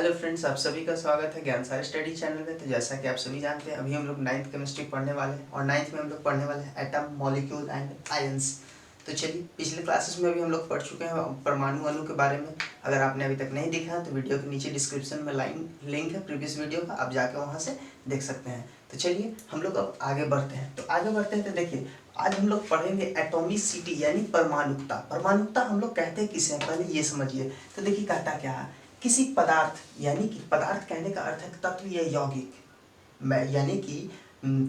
Hello friends, आप सभी का स्वागत है ज्ञान सार स्टडी चैनल में। तो जैसा कि आप सभी जानते हैं, अभी हम लोग 9th केमिस्ट्री पढ़ने वाले हैं और 9th में हम लोग पढ़ने वाले हैं एटम, मॉलिक्यूल एंड आयंस। तो चलिए, पिछले क्लासेस में भी हम लोग पढ़ चुके हैं परमाणु अणु के बारे में। अगर आपने अभी तक नहीं देखा है तो वीडियो के नीचे डिस्क्रिप्शन में लिंक है प्रीवियस वीडियो का, आप जाके वहाँ से देख सकते हैं। तो चलिए हम लोग अब आगे बढ़ते हैं। तो आगे बढ़ते हैं तो देखिए, आज हम लोग पढ़ेंगे एटॉमिसिटी यानी परमाणुकता। परमाणुकता हम लोग कहते हैं किसे, पहले ये समझिए। तो देखिए कहता क्या है, किसी पदार्थ यानी कि पदार्थ कहने का अर्थ है तत्व या यौगिक, यानी कि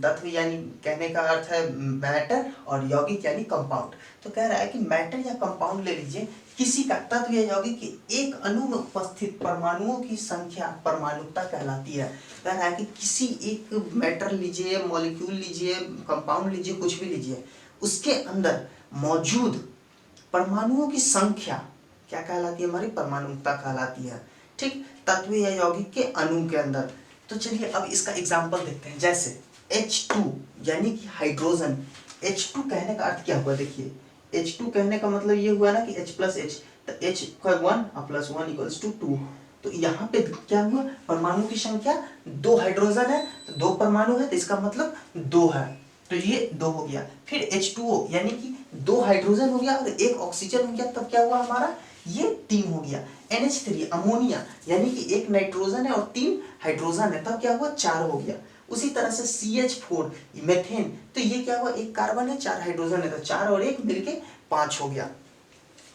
तत्व यानी कहने का अर्थ है मैटर और यौगिक यानी कंपाउंड। तो कह रहा है कि मैटर या कंपाउंड ले लीजिए, किसी का तत्व या यौगिक के एक अणु में उपस्थित परमाणुओं की संख्या परमाणुकता कहलाती है। कह रहा है कि किसी एक मैटर लीजिए, मॉलिक्यूल लीजिए, कंपाउंड लीजिए, कुछ भी लीजिए, उसके अंदर मौजूद परमाणुओं की संख्या क्या कहलाती है, हमारी परमाणुकता कहलाती है। ठीक, तत्व या यौगिक के अणु के अंदर। तो चलिए अब इसका एग्जांपल देखते हैं। जैसे H2 यानी कि हाइड्रोजन। H2 कहने का अर्थ क्या हुआ, देखिए H2 कहने का मतलब ये हुआ ना कि H प्लस H, तो H का 1 प्लस 1 इक्वल्स टू 2। तो यहाँ पे क्या हुआ, परमाणु की संख्या 2 हाइड्रोजन है तो 2 परमाणु है, तो इसका मतलब 2 है, तो ये 2 हो गया। फिर H2O यानी कि 2 हाइड्रोजन हो गया और 1 ऑक्सीजन हो गया, तब क्या हुआ हमारा, ये 3 हो गया। NH3 अमोनिया यानी कि 1 नाइट्रोजन है और 3 हाइड्रोजन है, तब क्या हुआ, 4 हो गया। उसी तरह से CH4 मेथेन, तो ये क्या हुआ, 1 कार्बन है 4 हाइड्रोजन है, तो 4 और 1 मिलके 5 हो गया।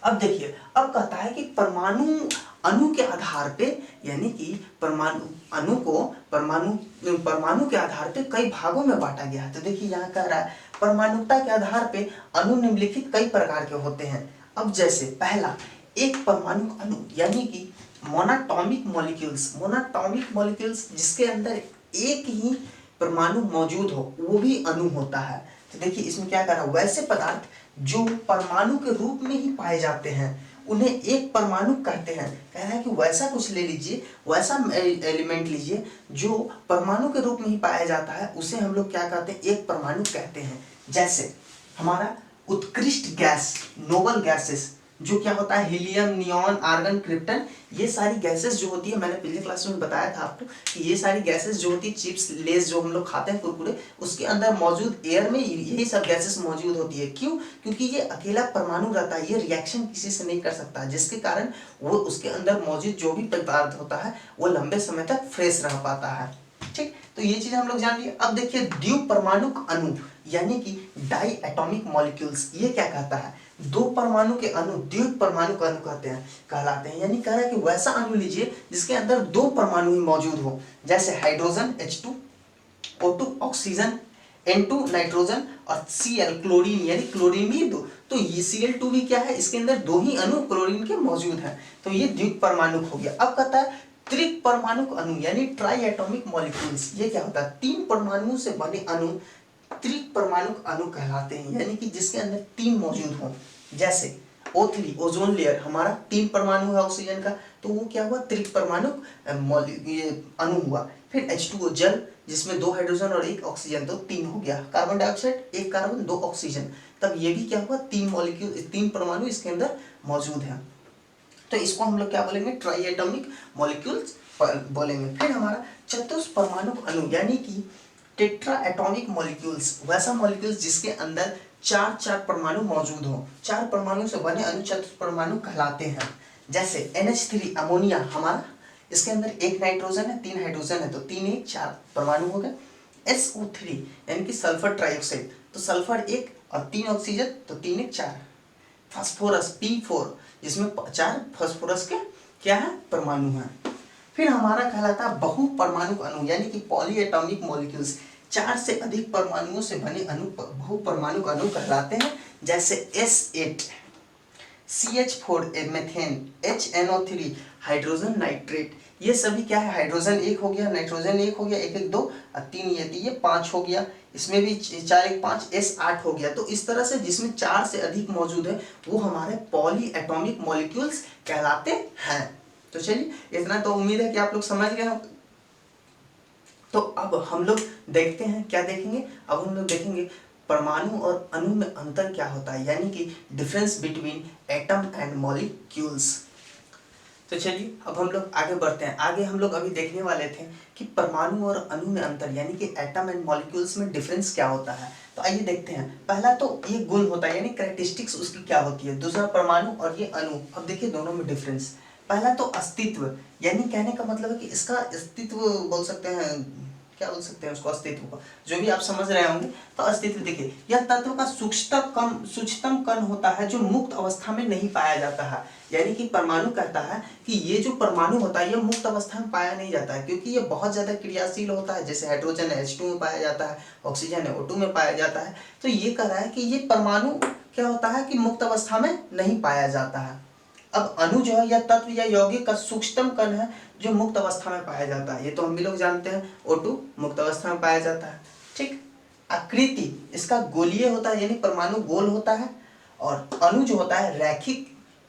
अब देखिए, अब कहता है कि परमाणु अणु के आधार पे, यानी कि परमाणु अणु को परमाणु के आधार पे कई भागों में बांटा गया है। तो देखिए यहाँ कह रहा है परमाणुकता के आधार पे अणु निम्नलिखित कई प्रकार के होते हैं। अब जैसे पहला, एक परमाणु अणु यानी कि मोनोटॉमिक मॉलिक्यूल्स। मोनोटॉमिक मॉलिक्यूल्स जिसके अंदर एक ही परमाणु मौजूद हो, वो भी अणु होता है। तो देखिए इसमें क्या कर रहा है, वैसे पदार्थ जो परमाणु के रूप में ही पाए जाते हैं उन्हें एक परमाणु कहते हैं। कह रहा है कि वैसा कुछ ले लीजिए, वैसा एलिमेंट लीजिए जो परमाणु के रूप में ही पाया जाता है, उसे हम लोग क्या कहते हैं, एक परमाणु कहते हैं। जैसे हमारा उत्कृष्ट गैस, नोबल गैसेस, जो क्या होता है, हीलियम, नियॉन, आर्गन, क्रिप्टन, ये सारी गैसेस जो होती है, मैंने पिछले क्लास में बताया था आपको कि ये सारी गैसेस जो होती है, चिप्स, लेस जो हम लोग खाते हैं कुरकुरे, उसके अंदर मौजूद एयर में यही सब गैसेस मौजूद होती है। क्यों, क्योंकि ये अकेला परमाणु रहता है, ये रिएक्शन किसी से नहीं कर सकता, जिसके कारण वो उसके अंदर मौजूद जो भी पदार्थ होता है वो लंबे समय तक फ्रेश रह पाता है। ठीक, तो ये चीज हम लोग जान लिए। अब देखिए द्विपरमाणुक अणु यानी कि डाई एटॉमिक मॉलिक्यूल्स, ये क्या कहता है, 2 परमाणु के अणु द्विपरमाणुक अणु कहलाते हैं। यानी कह रहा है कि वैसा अणु लीजिए जिसके अंदर 2 परमाणु ही मौजूद हो। जैसे hydrogen H2, O2 oxygen, N2 nitrogen और Cl क्लोरीन, यानी क्लोरीन भी 2। तो ये Cl2 भी क्या है, इसके अंदर 2 ही अणु क्लोरीन के मौजूद हैं, तो ये द्विपरमाणुक हो गया। अब कहता है त्रिपरमाणुक अणु यानी ट्राई एटॉमिक मॉलिक्यूल्स, ये क्या होता है, 3 परमाणुओं से बने अणु त्रिपरमाणुक अणु कहलाते हैं, यानी कि जिसके अंदर 3 मौजूद हो। जैसे O3 ओजोन लेयर, हमारा 3 परमाणु है ऑक्सीजन का, तो वो क्या हुआ, त्रिपरमाणुक अणु हुआ। फिर H2O जल, जिसमें 2 हाइड्रोजन और 1 ऑक्सीजन, तो 3 हो गया। कार्बन डाइऑक्साइड, 1 कार्बन 2 ऑक्सीजन, तब ये भी क्या हुआ, 3 मॉलिक्यूल, 3 परमाणु इसके अंदर मौजूद है। तो इसको हम लोग क्या बोलेंगे, ट्राई एटॉमिक मॉलिक्यूल्स बोलेंगे। फिर हमारा चतुष्परमाणुक अणु यानी कि टेट्रा एटॉमिक मॉलिक्यूल्स, वैसा मॉलिक्यूल्स जिसके अंदर 4 परमाणु मौजूद हो। 4 परमाणु से बने अणु चतुष्परमाणु कहलाते हैं। जैसे NH3 अमोनिया, हमारा इसके अंदर 1 नाइट्रोजन है, 3 हाइड्रोजन है, तो 3 1 4 परमाणु हो गए। SO3 यानी कि सल्फर ट्राइऑक्साइड, तो सल्फर 1 और 3 ऑक्सीजन, तो 3 1 4। फास्फोरस P4, जिसमें 4 फास्फोरस के क्या है, परमाणु हैं। फिर हमारा कहलाता है बहुपरमाणुक अणु यानी कि पॉली एटॉमिक मॉलिक्यूल्स, 4 से अधिक परमाणुओं से बने अणु बहुपरमाणुक अणु कहलाते हैं। जैसे S8 CH4 methane, HNO3 hydrogen nitrate, ये सभी क्या है, हाइड्रोजन 1 हो गया, नाइट्रोजन 1 हो गया, 1 1 2 और 3 ये 5 हो गया। इसमें भी 4 1 5 S8 हो गया। तो इस तरह से जिसमें 4 से अधिक मौजूद है वो हमारे पॉली एटॉमिक मॉलिक्यूल्स कहलाते हैं। तो चलिए इतना तो उम्मीद है कि आप लोग समझ गए हो। तो अब हम लोग देखते हैं, क्या देखेंगे, अब हम लोग देखेंगे परमाणु और अणु में अंतर क्या होता है, यानी कि difference between atom and molecules. तो चलिए अब हम लोग आगे बढ़ते हैं। आगे हम लोग अभी देखने वाले थे कि परमाणु और अणु में अंतर यानी कि एटम एंड मॉलिक्यूल्स में डिफरेंस क्या होता है। तो आइए देखते हैं। पहला तो ये गुण होता है यानी कैरेक्टरिस्टिक्स उसकी क्या होती है। दूसरा परमाणु और ये अणु। अब देखिए दोनों में डिफरेंस। पहला तो अस्तित्व, यानी कहने का मतलब है कि इसका अस्तित्व बोल सकते हैं, क्या बोल सकते हैं उसको, अस्तित्व को, जो भी आप समझ रहे होंगे। तो अस्तित्व देखिए, यह तत्व का सूक्ष्मतम कण होता है जो मुक्त अवस्था में नहीं पाया जाता है। यानी कि परमाणु कहता है कि ये जो परमाणु होता है ये मुक्त अवस्था में पाया नहीं जाता है, क्योंकि ये बहुत ज्यादा क्रियाशील होता है। जैसे हाइड्रोजन है H2 में पाया जाता है, ऑक्सीजन है O2 में पाया जाता है। तो ये कह रहा है कि ये परमाणु क्या होता है कि मुक्त अवस्था में नहीं पाया जाता है। अब अणु जो है या तत्व या यौगिक का सूक्ष्मतम कण है जो मुक्त अवस्था में पाया जाता है। ये तो हम भी लोग जानते हैं, O2 मुक्त अवस्था में पाया जाता है। ठीक। आकृति इसका गोलीय होता है, यानी परमाणु गोल होता है। और अणु जो होता है रैखिक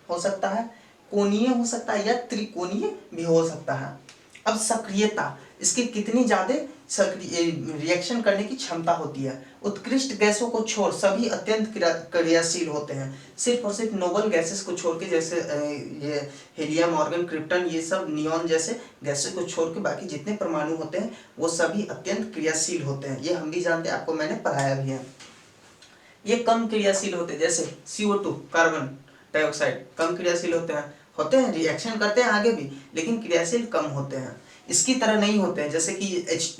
हो सकता है, कोणीय हो सकता है या त्रिकोणीय भी हो सकता है। अब सक्रियता, इसकी कितनी ज्यादा रिएक्शन करने की क्षमता होती है। उत्कृष्ट गैसों को छोड़ सभी अत्यंत क्रियाशील होते हैं। सिर्फ और सिर्फ नोबल गैसेस को छोड़ के, जैसे ये हीलियम, ऑर्गन, क्रिप्टन, ये सब नियॉन जैसे गैसें को छोड़ के बाकी जितने परमाणु होते हैं वो सभी अत्यंत क्रियाशील होते हैं। ये हम भी जानते हैं, आपको मैंने पढ़ाया भी है। ये कम क्रियाशील होते हैं, जैसे CO2 कार्बन डाइऑक्साइड कम क्रियाशील होते हैं, रिएक्शन करते हैं आगे भी, लेकिन क्रियाशील कम होते हैं। इसकी तरह नहीं होते हैं। जैसे कि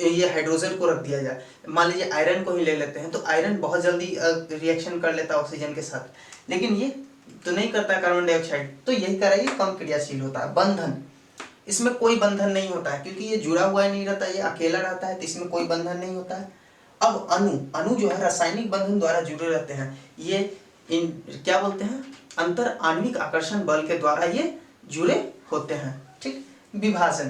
ये हाइड्रोजन को रख दिया जाए, मान लीजिए आयरन को ही ले लेते हैं, तो आयरन बहुत जल्दी रिएक्शन कर लेता है ऑक्सीजन के साथ, लेकिन ये तो नहीं करता कार्बन डाइऑक्साइड। तो यही कह रहा है ये कम क्रियाशील होता है। बंधन, इसमें कोई बंधन नहीं होता है, क्योंकि ये जुड़ा हुआ नहीं रहता, ये अकेला रहता है, तो इसमें कोई बंधन नहीं होता है। अब अणु जो है रासायनिक बंधन द्वारा जुड़े रहते हैं। ये क्या बोलते हैं, अंतर आणविक आकर्षण बल के द्वारा ये जुड़े होते हैं। ठीक। विभाजन,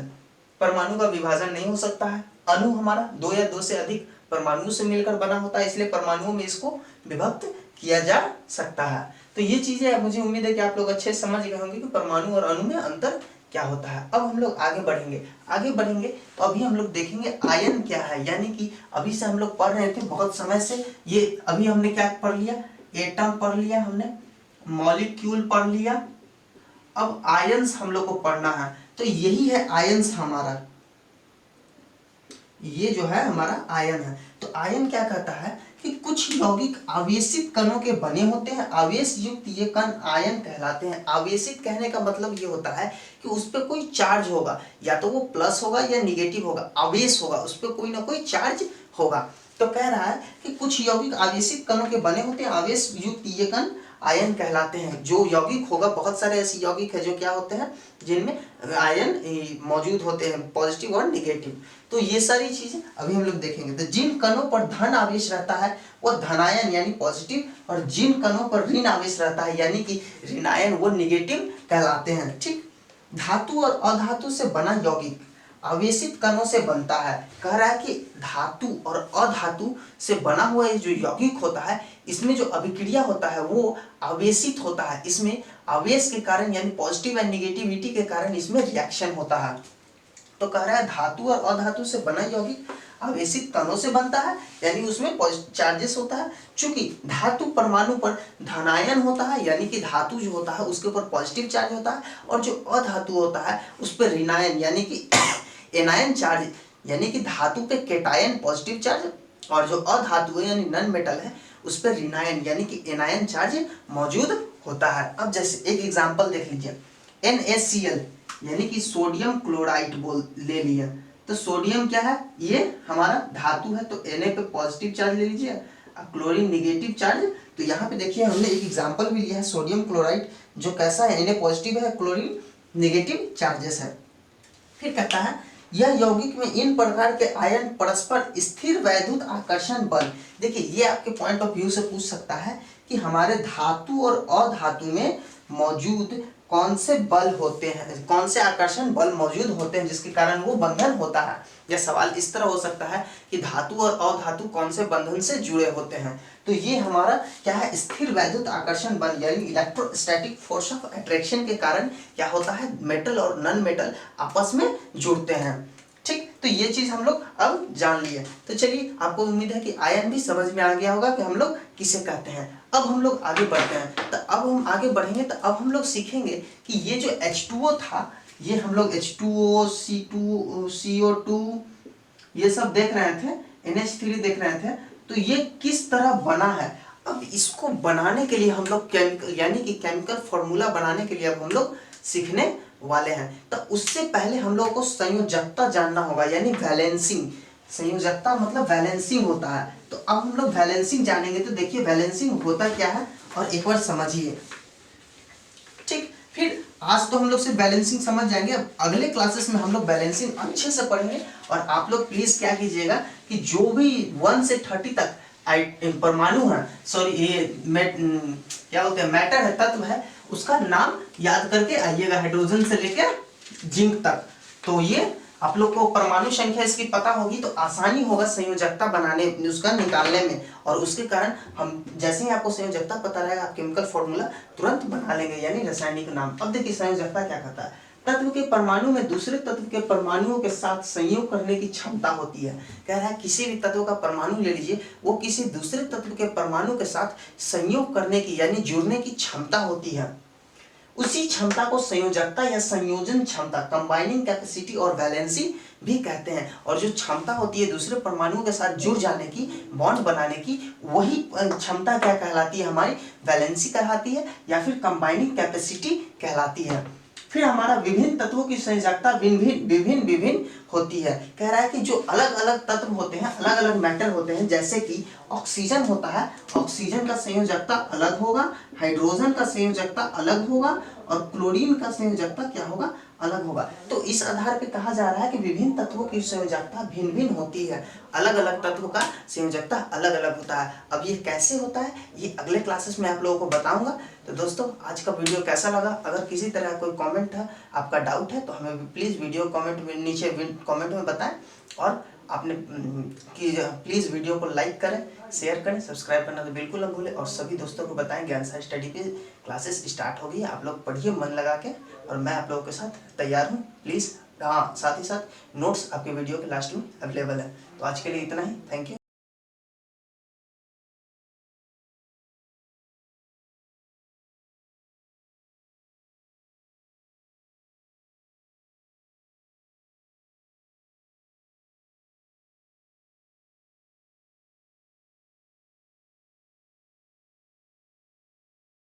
परमाणु का विभाजन नहीं हो सकता है। अणु हमारा दो या दो से अधिक परमाणु से मिलकर बना होता है, इसलिए परमाणुओं में इसको विभक्त किया जा सकता है। तो ये चीजें मुझे उम्मीद है कि आप लोग अच्छे समझ गए होंगे कि परमाणु और अणु में अंतर क्या होता है। अब हम लोग आगे बढ़ेंगे तो अभी हम लोग देखेंगे आयन क्या है। यानी कि अभी से हम लोग पढ़ रहे थे बहुत समय से, ये अभी हमने क्या पढ़ लिया, एटम पढ़ लिया हमने, मॉलिक्यूल पढ़ लिया। अब आयंस हम लोग को पढ़ना है। तो यही है आयंस हमारा, ये जो है हमारा आयन है। तो आयन क्या कहता है कि कुछ यौगिक आवेशित कणों के बने होते हैं। आवेश युक्त ये कण आयन कहलाते हैं। आवेशित कहने का मतलब ये होता है कि उस पर कोई चार्ज होगा, या तो वो प्लस होगा या निगेटिव होगा। आवेश होगा, उस पर कोई ना कोई चार्ज होगा। तो कह रहा है कि कुछ यौगिक आवेशित कणों के बने होते हैं। आवेश युक्त ये कण आयन कहलाते हैं। जो यौगिक होगा, बहुत सारे ऐसे यौगिक है जो क्या होते हैं, जिनमें आयन मौजूद होते हैं, पॉजिटिव और निगेटिव। तो ये सारी चीजें अभी हम लोग देखेंगे। तो जिन कणों पर धन आवेश रहता है वो धनायन यानी पॉजिटिव, और जिन कणों पर ऋण आवेश रहता है यानी कि ऋणायन वो निगेटिव कहलाते हैं। ठीक। धातु और अधातु से बना यौगिक आवेशित कणों से बनता है। कह रहा है कि धातु और अधातु से बना हुआ ये जो यौगिक होता है, इसमें जो अभिक्रिया होता है वो आवेशित होता है। इसमें आवेश के कारण यानी पॉजिटिव एंड निगेटिविटी के कारण इसमें रिएक्शन होता है। तो कह रहा है धातु और अधातु से बना यौगिक आवेशित कणों से बनता है, यानी उसमें चार्जेस होता है। चूंकि धातु परमाणु पर धनायन होता है, यानी कि धातु जो होता है उसके ऊपर पॉजिटिव चार्ज होता है, और जो अधातु होता है उस पर ऋणायन यानी कि एनायन चार्ज, यानी कि धातु पे केटायन पॉजिटिव चार्ज, और जो अधातु है यानी नॉन मेटल है उस पर ऋणायन यानी कि एनायन चार्ज मौजूद होता है। अब जैसे एक एग्जांपल देख लीजिए, NaCl यानी कि सोडियम क्लोराइड ले लिया। तो सोडियम क्या है, ये हमारा धातु है, तो Na पे पॉजिटिव चार्ज ले लीजिए, क्लोरीन निगेटिव चार्ज। तो यहाँ पे देखिए हमने एक एग्जांपल भी लिया है सोडियम क्लोराइड, जो कैसा है, Na पॉजिटिव है, क्लोरीन निगेटिव चार्जेस है। फिर कहता है यह यौगिक में इन प्रकार के आयन परस्पर स्थिर वैद्युत आकर्षण बल। देखिए ये आपके पॉइंट ऑफ व्यू से पूछ सकता है कि हमारे धातु और अधातु में मौजूद कौन से बल होते हैं, कौन से आकर्षण बल मौजूद होते हैं जिसके कारण वो बंधन होता है। यह सवाल इस तरह हो सकता है कि धातु और अधातु कौन से बंधन से जुड़े होते हैं। तो ये हमारा क्या है, स्थिर वैद्युत आकर्षण बल यानी इलेक्ट्रोस्टैटिक फोर्स ऑफ अट्रैक्शन के कारण क्या होता है, मेटल और नॉन मेटल आपस में जुड़ते हैं। ठीक। तो ये चीज हम लोग अब जान लिए। तो चलिए आपको उम्मीद है कि आयन भी समझ में आ गया होगा कि हम लोग किसे कहते हैं। अब हम लोग आगे बढ़ते हैं। तो अब हम आगे बढ़ेंगे तो अब हम लोग सीखेंगे कि ये जो H2O था ये हम लोग H2O, C2, CO2 ये सब देख रहे थे, NH3 देख रहे थे। तो ये किस तरह बना है, अब इसको बनाने के लिए हम लोग केमिकल यानी कि केमिकल फॉर्मूला बनाने के लिए अब हम लोग सीखने वाले हैं। तो उससे पहले हम लोग को संयोजकता जानना होगा, यानी वैलेंसिंग। संयोजकता मतलब वैलेंसिंग होता है। तो अब हम लोग वैलेंसिंग जानेंगे। तो देखिए वैलेंसिंग होता क्या है और एक बार समझिए, ठीक। फिर आज तो हम लोग सिर्फ बैलेंसिंग समझ जाएंगे, अब अगले क्लासेस में हम लोग बैलेंसिंग अच्छे से पढ़ेंगे। और आप लोग प्लीज क्या कीजिएगा कि जो भी 1 से 30 तक परमाणु है, सॉरी ये क्या बोलते हैं, मैटर है, तत्व है, उसका नाम याद करके आइएगा, हाइड्रोजन से लेकर जिंक तक। तो ये आप लोग को परमाणु संख्या इसकी पता होगी तो आसानी होगा संयोजकता बनाने उसका निकालने में। और उसके कारण हम जैसे ही आपको संयोजकता पता रहेगा आप केमिकल फॉर्मूला तुरंत बना लेंगे, यानी रासायनिक नाम। अब देखिए संयोजकता क्या कहता है, तत्व के परमाणु में दूसरे तत्व के परमाणुओं के साथ संयोग करने की क्षमता होती है। कह रहा है किसी भी तत्व का परमाणु ले लीजिए, वो किसी दूसरे तत्व के परमाणु के साथ संयोग करने की यानी जुड़ने की क्षमता होती है। उसी क्षमता को संयोजकता या संयोजन क्षमता, कंबाइनिंग कैपेसिटी और वैलेंसी भी कहते हैं। और जो क्षमता होती है दूसरे परमाणुओं के साथ जुड़ जाने की, बॉन्ड बनाने की, वही क्षमता क्या कहलाती है, हमारी वैलेंसी कहलाती है या फिर कंबाइनिंग कैपेसिटी कहलाती है। फिर हमारा विभिन्न तत्वों की संयोजकता विभिन्न होती है। कह रहा है कि जो अलग अलग तत्व होते हैं, अलग अलग मैटर होते हैं, जैसे कि ऑक्सीजन होता है, ऑक्सीजन का संयोजकता अलग होगा, हाइड्रोजन का संयोजकता अलग होगा और क्लोरीन का संयोजकता क्या होगा, अलग होगा। तो इस आधार पे कहा जा रहा है कि विभिन्न तत्वों की संयोजकता भिन्न भिन्न होती है, अलग अलग तत्व का संयोजकता अलग अलग होता है। अब ये कैसे होता है ये अगले क्लासेस में आप लोगों को बताऊंगा। तो दोस्तों आज का वीडियो कैसा लगा, अगर किसी तरह कोई कमेंट है, आपका डाउट है, तो हमें प्लीज़ वीडियो कमेंट में नीचे कमेंट में बताएं। और आपने प्लीज़ वीडियो को लाइक करें, शेयर करें, सब्सक्राइब करना तो बिल्कुल ना भूलें। और सभी दोस्तों को बताएं ज्ञान सागर स्टडी पे क्लासेस स्टार्ट हो गई है, आप लोग पढ़िए मन लगा के, और मैं आप लोगों के साथ तैयार हूँ। प्लीज़ हाँ, साथ ही साथ नोट्स आपके वीडियो के लास्ट में अवेलेबल है। तो आज के लिए इतना ही, थैंक यू।